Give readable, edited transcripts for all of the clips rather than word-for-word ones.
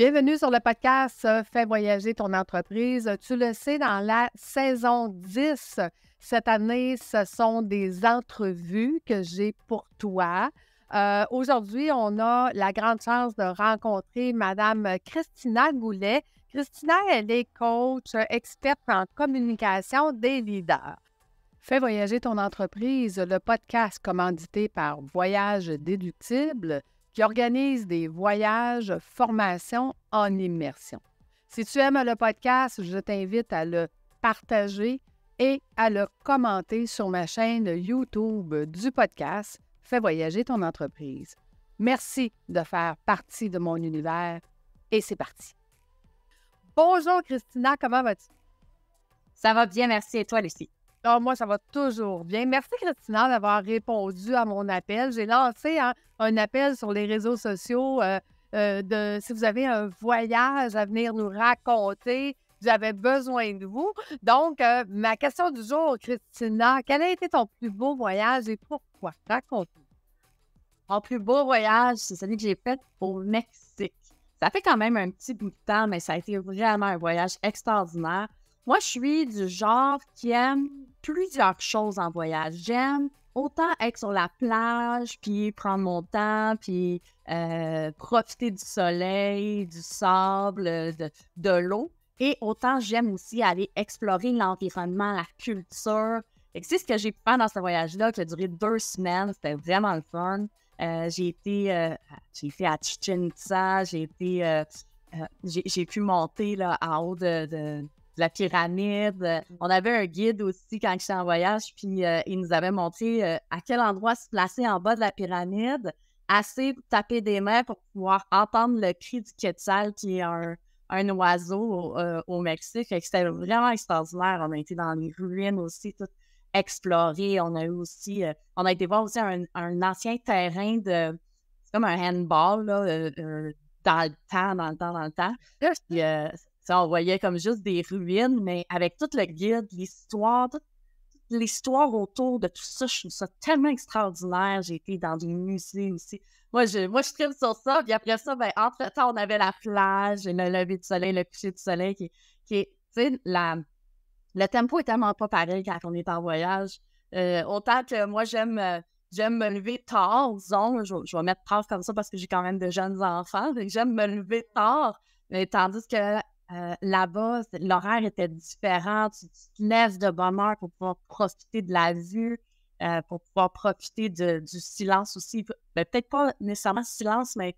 Bienvenue sur le podcast Fais voyager ton entreprise. Tu le sais, dans la saison 10, cette année, ce sont des entrevues que j'ai pour toi. Aujourd'hui, on a la grande chance de rencontrer Madame Christina Goulet. Christina, elle est coach, experte en communication des leaders. Fais voyager ton entreprise, le podcast commandité par Voyage Déductible, qui organise des voyages, formations en immersion. Si tu aimes le podcast, je t'invite à le partager et à le commenter sur ma chaîne YouTube du podcast Fais voyager ton entreprise. Merci de faire partie de mon univers et c'est parti. Bonjour Christina, comment vas-tu? Ça va bien, merci. Et toi, Lucie? Ah, moi, ça va toujours bien. Merci, Christina, d'avoir répondu à mon appel. J'ai lancé un appel sur les réseaux sociaux si vous avez un voyage à venir nous raconter, j'avais besoin de vous. Donc, ma question du jour, Christina, quel a été ton plus beau voyage et pourquoi? Raconte-nous. Mon plus beau voyage, c'est celui que j'ai fait au Mexique. Ça fait quand même un petit bout de temps, mais ça a été vraiment un voyage extraordinaire. Moi, je suis du genre qui aime plusieurs choses en voyage. J'aime autant être sur la plage, puis prendre mon temps, puis profiter du soleil, du sable, de l'eau. Et autant j'aime aussi aller explorer l'environnement, la culture. Et c'est ce que j'ai pu faire dans ce voyage-là, qui a duré 2 semaines. C'était vraiment le fun. J'ai fait à Chichén Itzá, j'ai pu monter là, en haut de la pyramide. On avait un guide aussi quand j'étais en voyage, puis il nous avait montré à quel endroit se placer en bas de la pyramide, assez pour taper des mains pour pouvoir entendre le cri du quetzal, qui est un oiseau au Mexique. C'était vraiment extraordinaire. On a été dans les ruines aussi, tout exploré. On a eu aussi, on a été voir aussi un ancien terrain de, c'est comme un handball, là, dans le temps. Puis, on voyait comme juste des ruines, mais avec tout le guide, toute l'histoire autour de tout ça, je trouve ça tellement extraordinaire. J'ai été dans des musées aussi. Moi, je tripe sur ça. Puis après ça, ben, entre-temps, on avait la plage, le lever du soleil, le coucher du soleil, qui est, tu sais, le tempo est tellement pas pareil quand on est en voyage. Autant que moi, j'aime me lever tard, disons. Je vais mettre tard comme ça parce que j'ai quand même de jeunes enfants. J'aime me lever tard, mais tandis que là-bas, l'horaire était différent. Tu te lèves de bonne heure pour pouvoir profiter de la vue, pour pouvoir profiter du silence aussi. Ben, peut-être pas nécessairement silence, mais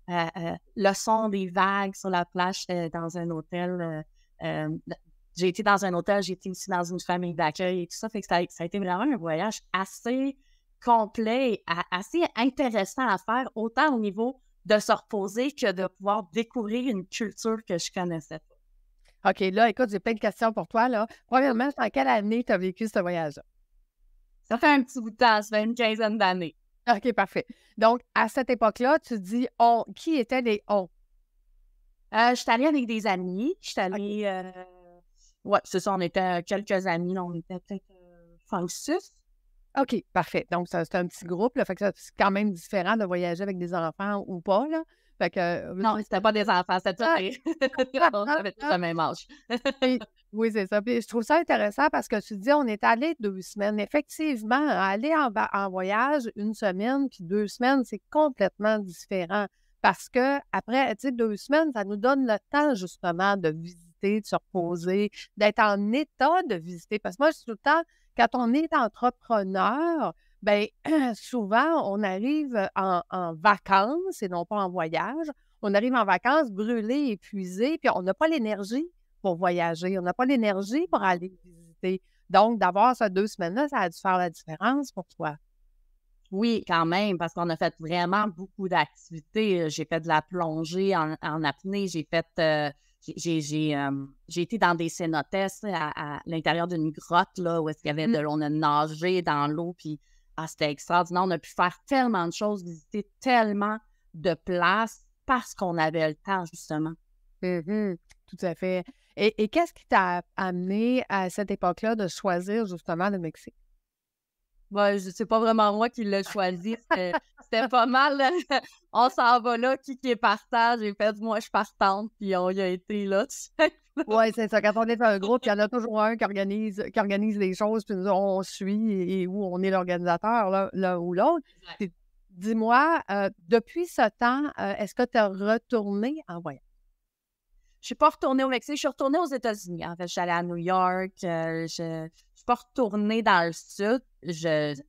le son des vagues sur la plage dans un hôtel. J'ai été dans un hôtel, j'ai été aussi dans une famille d'accueil et tout ça. Fait que ça a été vraiment un voyage assez complet, assez intéressant à faire, autant au niveau de se reposer que de pouvoir découvrir une culture que je connaissais pas. OK, là, écoute, j'ai plein de questions pour toi, là. Premièrement, en quelle année tu as vécu ce voyage-là? Ça fait un petit bout de temps, ça fait une quinzaine d'années. OK, parfait. Donc, à cette époque-là, tu dis « on ». Qui étaient les « on » ? Je suis allée avec des amis. Je suis allée... Okay. Ouais, c'est ça, on était quelques amis. On était peut-être 5 ou 6. OK, parfait. Donc, c'est un petit groupe, là. Fait que c'est quand même différent de voyager avec des enfants ou pas, là. Fait que... Non, c'était pas des enfants, c'était tout. On avait tous le même âge. Oui, c'est ça. Puis je trouve ça intéressant parce que tu dis, on est allé 2 semaines. Effectivement, aller en voyage 1 semaine puis 2 semaines, c'est complètement différent. Parce que après, tu sais, 2 semaines, ça nous donne le temps, justement, de visiter, de se reposer, d'être en état de visiter. Parce que moi, je dis tout le temps, quand on est entrepreneur, bien, souvent, on arrive en vacances et non pas en voyage. On arrive en vacances brûlé, épuisé, puis on n'a pas l'énergie pour voyager. On n'a pas l'énergie pour aller visiter. Donc, d'avoir ces 2 semaines-là, ça a dû faire la différence pour toi. Oui, quand même, parce qu'on a fait vraiment beaucoup d'activités. J'ai fait de la plongée en apnée, j'ai été dans des cénotes à l'intérieur d'une grotte, là, où est-ce qu'il y avait on a nagé dans l'eau, puis c'était extraordinaire. On a pu faire tellement de choses, visiter tellement de places parce qu'on avait le temps, justement. Tout à fait. Et qu'est-ce qui t'a amené à cette époque-là de choisir justement le Mexique? Ben, c'est pas vraiment moi qui l'ai choisi. C'était pas mal. On s'en va là, qui est partant. J'ai fait, moi, je suis partante, puis on y a été là. Oui, c'est ça. Quand on est un groupe, il y en a toujours un qui organise les choses, puis nous, on suit et où on est l'organisateur, l'un ou l'autre. Exact. Puis, dis-moi, depuis ce temps, est-ce que tu es retourné en voyage? Je suis pas retournée au Mexique, je suis retournée aux États-Unis. En fait, je suis allée à New York. Je suis pas retournée dans le sud.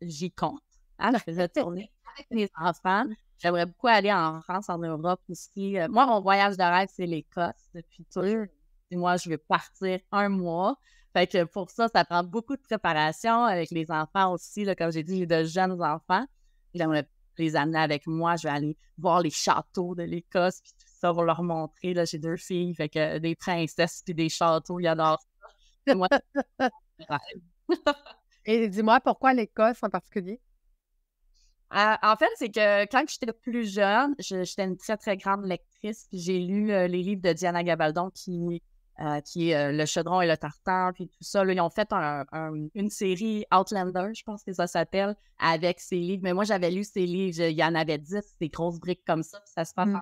J'y compte. Hein? Je vais retourner avec mes enfants. J'aimerais beaucoup aller en France, en Europe aussi. Moi, mon voyage de rêve, c'est l'Écosse depuis toujours. Et moi, je vais partir 1 mois. Fait que pour ça, ça prend beaucoup de préparation avec les enfants aussi. Là, comme j'ai dit, j'ai de jeunes enfants. J'aimerais les amener avec moi. Je vais aller voir les châteaux de l'Écosse puis tout ça pour leur montrer. Là, j'ai 2 filles, fait que des princesses puis des châteaux, ils adorent ça. Moi, Et dis-moi, pourquoi l'Écosse en particulier? en fait, c'est que quand j'étais plus jeune, j'étais une très, très grande lectrice. Puis j'ai lu les livres de Diana Gabaldon qui est Le Chaudron et le Tartare, puis tout ça. Là, ils ont fait une série Outlander, je pense que ça s'appelle, avec ces livres. Mais moi, j'avais lu ces livres, il y en avait 10, des grosses briques comme ça, puis ça se passe en...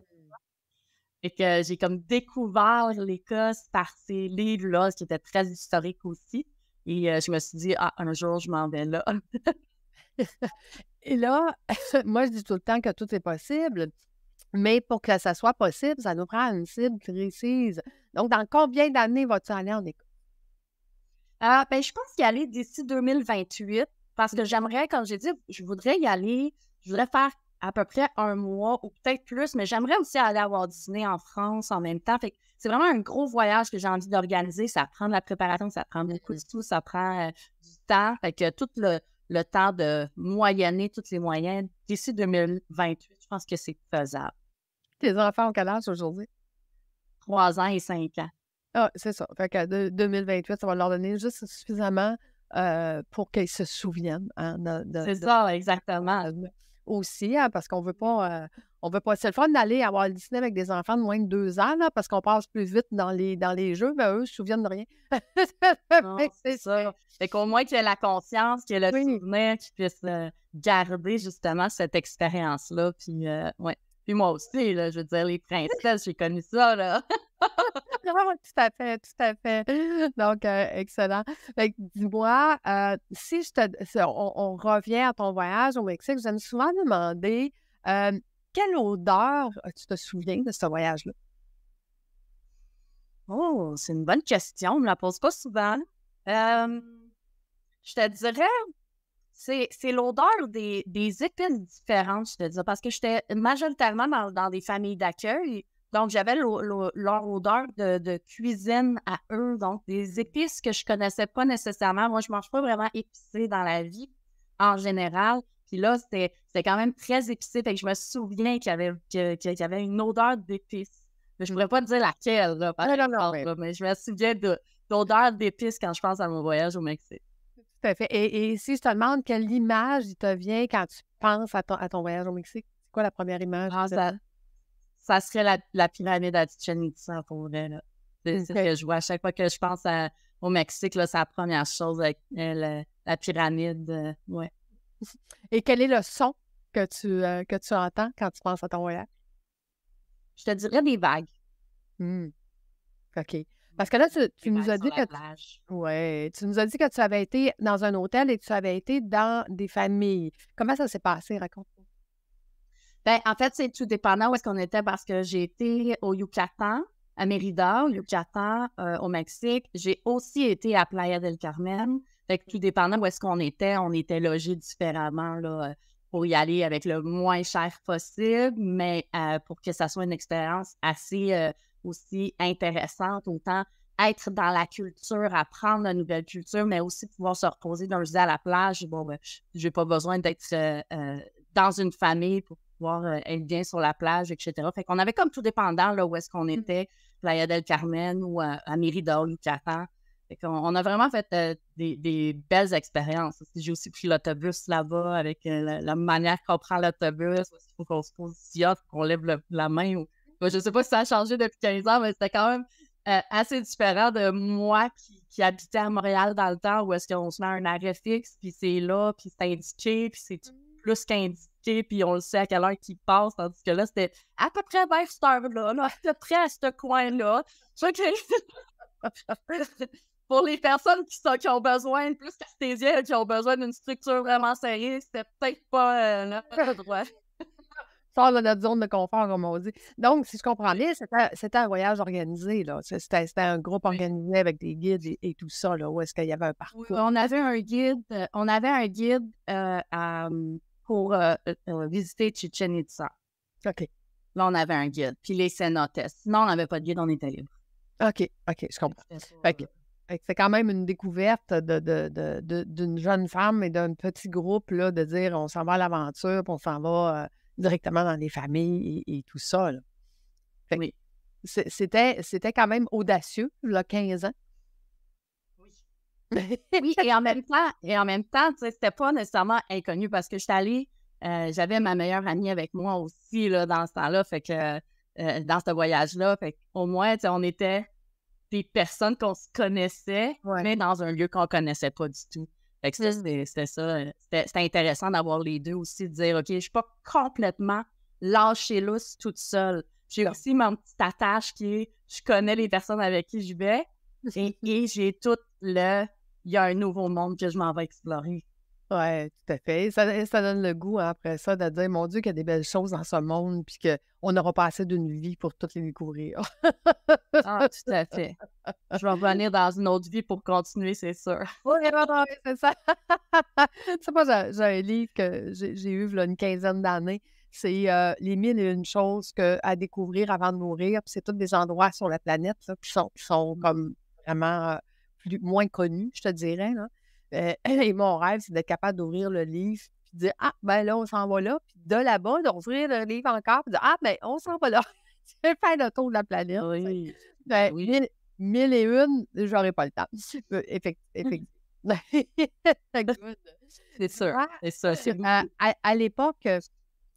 Et que j'ai comme découvert l'Écosse par ces livres-là, qui étaient très historiques aussi. Et je me suis dit, un jour, je m'en vais là. Et là, moi, je dis tout le temps que tout est possible, mais pour que ça soit possible, ça nous prend une cible précise. Donc, dans combien d'années vas-tu aller en Écosse? Ben, je pense y aller d'ici 2028 parce que j'aimerais, comme j'ai dit, je voudrais y aller, je voudrais faire à peu près 1 mois ou peut-être plus, mais j'aimerais aussi aller à Walt Disney en France en même temps. Fait que c'est vraiment un gros voyage que j'ai envie d'organiser. Ça prend de la préparation, ça prend beaucoup de tout, ça prend du temps. Fait que tout le temps de moyenner tous les moyens d'ici 2028, je pense que c'est faisable. Tes enfants ont quel âge aujourd'hui? 3 ans et 5 ans. Ah, c'est ça. Fait que 2028, ça va leur donner juste suffisamment pour qu'ils se souviennent hein, C'est ça, exactement. aussi, hein, parce qu'on veut pas. C'est le fun d'aller à Walt Disney avec des enfants de moins de 2 ans, là, parce qu'on passe plus vite dans les jeux, mais eux, ils se souviennent de rien. Non, c'est ça. Fait qu'au moins qu'il y ait la conscience, qu'il y ait le souvenir, qu'ils puissent garder justement cette expérience-là. Puis, ouais. Puis moi aussi, là, je veux dire, les princesses, j'ai connu ça, là. Tout à fait, tout à fait. Donc, excellent. Fait que dis-moi, si on revient à ton voyage au Mexique, j'aime souvent demander quelle odeur tu te souviens de ce voyage-là? Oh, c'est une bonne question. On ne me la pose pas souvent. Je te dirais, c'est l'odeur des épices différentes, je te dirais, parce que j'étais majoritairement dans des familles d'accueil. Donc, j'avais leur odeur de cuisine à eux, donc des épices que je connaissais pas nécessairement. Moi, je mange pas vraiment épicé dans la vie, en général. Puis là, c'était quand même très épicé. Fait que je me souviens qu'il y avait une odeur d'épices. Mais je ne pourrais pas te dire laquelle, là, par exemple, là, mais je me souviens d'odeur d'épices quand je pense à mon voyage au Mexique. Tout à fait. Et si je te demande quelle image il te vient quand tu penses à ton voyage au Mexique, c'est quoi la première image? Ça serait la pyramide à Chichén Itzá, pour vrai, là. C'est ce que je vois. À chaque fois que je pense au Mexique, là, c'est la première chose avec la pyramide. Ouais. Et quel est le son que tu entends quand tu penses à ton voyage? Je te dirais des vagues. OK. Parce que là, tu nous as dit que tu nous as dit que tu avais été dans un hôtel et que tu avais été dans des familles. Comment ça s'est passé? Raconte-moi. Ben, en fait, c'est tout dépendant où est-ce qu'on était parce que j'ai été au Yucatan, à Mérida, au Yucatan, au Mexique. J'ai aussi été à Playa del Carmen. Fait que tout dépendant où est-ce qu'on on était logés différemment là, pour y aller avec le moins cher possible, mais pour que ça soit une expérience assez aussi intéressante, autant être dans la culture, apprendre la nouvelle culture, mais aussi pouvoir se reposer dans à la plage. Bon, ben, j'ai pas besoin d'être dans une famille pour pouvoir être bien sur la plage, etc. Fait qu'on avait comme tout dépendant là, où est-ce qu'on était, Playa del Carmen ou à Mérida, au Yucatan. Fait qu'on a vraiment fait des belles expériences. J'ai aussi pris l'autobus là-bas avec la manière qu'on prend l'autobus. Il faut qu'on se positionne, qu'on lève la main. Je ne sais pas si ça a changé depuis 15 ans, mais c'était quand même assez différent de moi qui habitait à Montréal dans le temps où est-ce qu'on se met un arrêt fixe, puis c'est là, puis c'est indiqué, puis c'est plus qu'indiqué, puis on le sait à quelle heure qu'il passe, tandis que là, c'était à peu près vers cette heure-là, là, à peu près à ce coin-là. Fait que pour les personnes qui ont besoin, plus cartésiennes, qui ont besoin d'une structure vraiment serrée, c'était peut-être pas l'endroit. Sors de notre zone de confort, comme on dit. Donc, si je comprends bien, c'était un voyage organisé, là. C'était un groupe organisé avec des guides et tout ça, là, où est-ce qu'il y avait un Oui, parcours. on avait un guide pour visiter Chichen Itza. OK. Là, on avait un guide. Puis les cénotes. Sinon, on n'avait pas de guide, on était libre. OK, je comprends. Fait que c'est quand même une découverte d'une jeune femme et d'un petit groupe, là, de dire on s'en va à l'aventure, puis on s'en va directement dans les familles et tout ça, là. Fait que Oui. c'était quand même audacieux, là, 15 ans. Oui, et en même temps, tu sais, c'était pas nécessairement inconnu parce que j'étais allée, j'avais ma meilleure amie avec moi aussi, là, dans ce temps-là, fait que dans ce voyage-là, fait qu'au moins, tu sais, on était des personnes qu'on se connaissait, Ouais. mais dans un lieu qu'on connaissait pas du tout. Fait que c'était ça, c'était intéressant d'avoir les deux aussi, de dire, OK, je suis pas complètement lâchée lousse toute seule. J'ai Non. aussi mon petit attache qui est, je connais les personnes avec qui je vais, et j'ai tout il y a un nouveau monde que je m'en vais explorer. Oui, tout à fait. Ça donne le goût, hein, après ça, de dire, mon Dieu, qu'il y a des belles choses dans ce monde, puis qu'on n'aura pas assez d'une vie pour toutes les découvrir. Ah, tout à fait. Je vais revenir dans une autre vie pour continuer, c'est sûr. Oui, c'est ça. C'est pas, j'ai un livre que j'ai eu là, une quinzaine d'années. C'est Les 1001 choses à découvrir avant de mourir. Puis c'est tous des endroits sur la planète là, qui sont comme vraiment moins connus, je te dirais, là. Et mon rêve, c'est d'être capable d'ouvrir le livre puis de dire ah, ben là, on s'en va là. Puis de là-bas, d'ouvrir le livre encore puis de dire ah, ben on s'en va là. Je vais faire le tour de la planète. Oui. Ben, Oui. 1001, j'aurais pas le temps. Effectivement. C'est sûr. Toi, C'est ça. C'est à l'époque,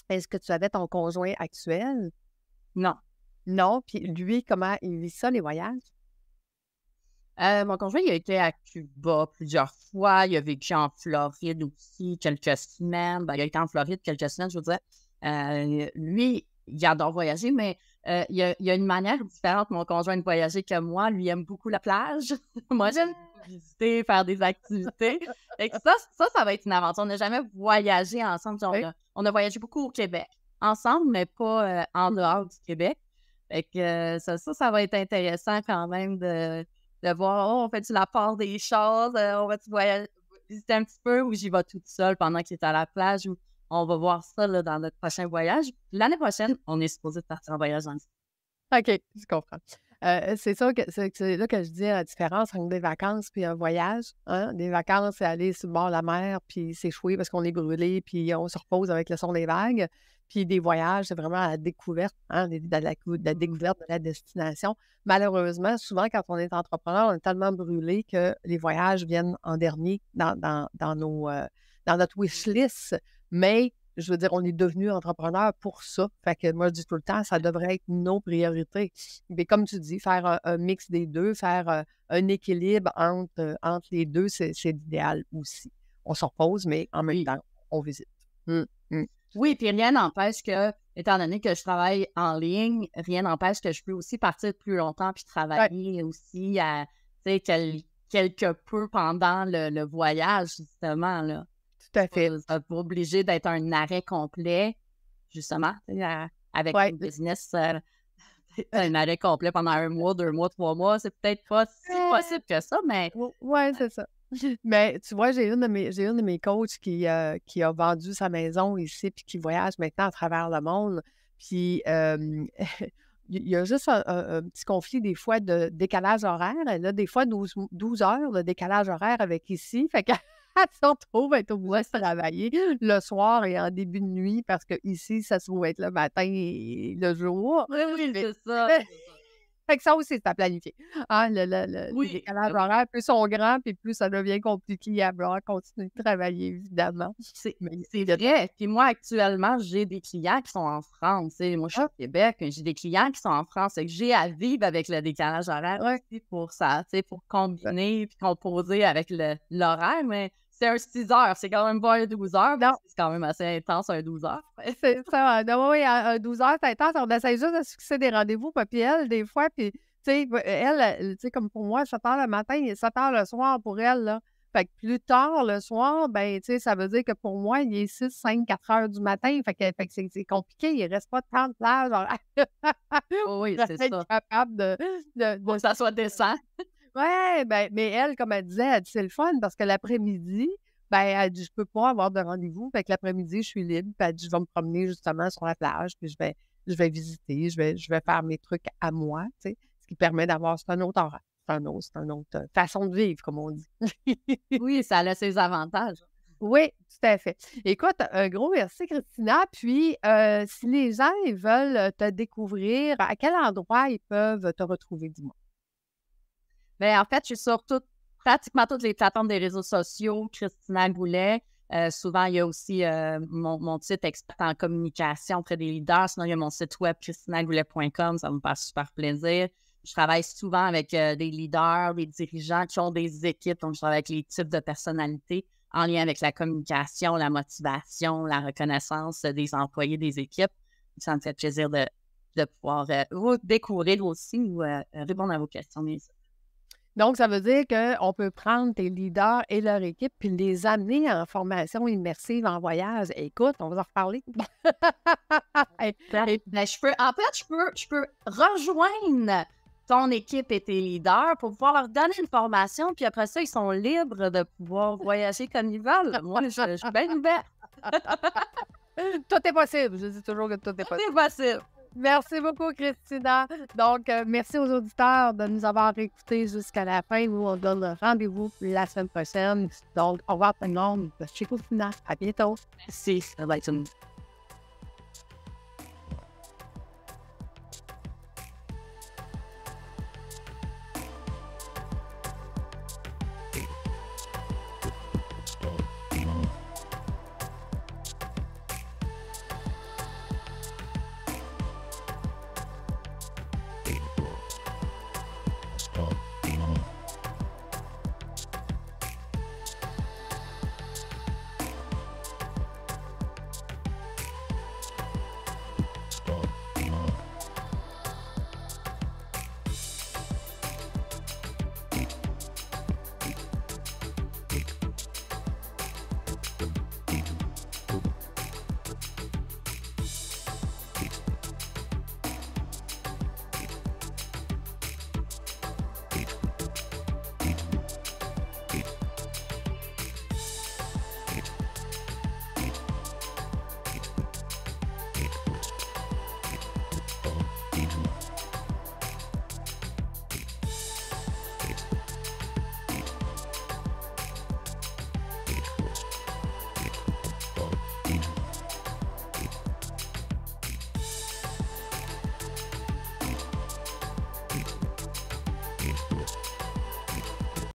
est-ce que tu avais ton conjoint actuel? Non. Non. Puis lui, comment il vit ça, les voyages? Mon conjoint, il a été à Cuba plusieurs fois. Il a vécu en Floride aussi quelques semaines. Ben, il a été en Floride quelques semaines, je veux dire. Lui, il adore voyager, mais il y a une manière différente, mon conjoint, de voyager que moi. Lui, il aime beaucoup la plage. Moi, j'aime visiter, faire des activités. Et ça va être une aventure. On n'a jamais voyagé ensemble. On a voyagé beaucoup au Québec, ensemble, mais pas en dehors du Québec. Fait que ça va être intéressant quand même de voir, on fait-tu la part des choses, on va-tu visiter un petit peu ou j'y vais toute seule pendant qu'il est à la plage ou on va voir ça là, dans notre prochain voyage. L'année prochaine, on est supposé partir en voyage ensemble. OK, je comprends. C'est ça que c'est là que je dis la différence entre des vacances puis un voyage. Hein? Des vacances, c'est aller sur le bord de la mer puis s'échouer parce qu'on est brûlé puis on se repose avec le son des vagues. Puis des voyages, c'est vraiment la découverte, hein, de la découverte de la destination. Malheureusement, souvent, quand on est entrepreneur, on est tellement brûlé que les voyages viennent en dernier dans notre wish list. Mais je veux dire, on est devenu entrepreneur pour ça. Fait que moi, je dis tout le temps, ça devrait être nos priorités. Mais comme tu dis, faire un mix des deux, faire un équilibre entre les deux, c'est l'idéal aussi. On se repose, mais en même temps, on visite. Oui, puis rien n'empêche que, étant donné que je travaille en ligne, rien n'empêche que je peux aussi partir plus longtemps puis travailler aussi quelque peu pendant le voyage, justement, là. Tout à fait. Ça pas obligé d'être un arrêt complet, justement, avec une business, un arrêt complet pendant 1 mois, 2 mois, 3 mois, c'est peut-être pas si possible que ça, mais... Oui, c'est ça. Mais tu vois, j'ai une de mes coachs qui a vendu sa maison ici puis qui voyage maintenant à travers le monde. Puis il y a juste un petit conflit des fois de décalage horaire. Elle a des fois 12 heures de décalage horaire avec ici. Fait qu'elle se retrouve à être obligée de travailler le soir et en début de nuit parce que ici, ça se trouve être le matin et le jour. Oui, c'est ça. Fait que ça aussi, c'est à planifier. Hein, les Oui, décalages ben oui. horaires, plus ils sont grands, puis plus ça devient compliqué à vouloir continuer de travailler, évidemment. C'est Mais c'est vrai. Puis moi, actuellement, j'ai des clients qui sont en France. Tu sais, moi, je suis ah, au Québec, j'ai des clients qui sont en France. Fait que j'ai à vivre avec le décalage horaire ouais, aussi pour ça, tu sais, pour ben, combiner puis composer avec l'horaire. Mais c'est un 6 heures. C'est quand même pas un 12 heures, mais non, c'est quand même assez intense, un 12 heures. c'est ça. Non, oui, à 12 heures, c'est intense. On essaie juste de se fixer des rendez-vous, puis elle, des fois, puis, tu sais, tu sais, comme pour moi, 7 heures le matin et 7 heures le soir pour elle, là. Fait que plus tard le soir, ben, tu sais, ça veut dire que pour moi, il est 6, 5, 4 heures du matin. Fait que c'est compliqué. Il reste pas tant de plage Oh oui, pour c'est être ça. capable Pour de que ça soit décent. ouais, ben, mais elle, comme elle disait, elle dit: «C'est le fun parce que l'après-midi, ben, elle dit: "Je peux pas avoir de rendez-vous, fait que l'après-midi, je suis libre." Puis elle dit: "Je vais me promener justement sur la plage, puis je vais visiter, je vais faire mes trucs à moi", tu sais? Ce qui permet d'avoir c'est un autre horaire, c'est un autre façon de vivre, comme on dit. Oui, ça a ses avantages. Oui, tout à fait. Écoute, un gros merci, Christina. Puis, si les gens, ils veulent, te découvrir, à quel endroit ils peuvent te retrouver, dis-moi? Ben, en fait, je suis sur pratiquement toutes les plateformes des réseaux sociaux, Christina Goulet. Souvent, il y a aussi mon site expert en communication auprès des leaders. Sinon, il y a mon site web christinagoulet.com. Ça me fait super plaisir. Je travaille souvent avec des leaders, des dirigeants qui ont des équipes. Donc, je travaille avec les types de personnalités en lien avec la communication, la motivation, la reconnaissance des employés des équipes. Ça me fait plaisir de pouvoir vous découvrir aussi ou répondre à vos questions. Donc, ça veut dire qu'on peut prendre tes leaders et leur équipe puis les amener en formation immersive en voyage. Écoute, on va en reparler. Et Ben, je peux rejoindre ton équipe et tes leaders pour pouvoir leur donner une formation, puis après ça, ils sont libres de pouvoir voyager comme ils veulent. Moi, je suis bien ouverte. tout est possible. Je dis toujours que tout est Tout possible. est possible. Merci beaucoup, Christina. Donc, merci aux auditeurs de nous avoir écoutés jusqu'à la fin. Nous, on donne rendez-vous la semaine prochaine. Donc, au revoir tout le monde. Chez Christina. À bientôt. Merci. Ça va être une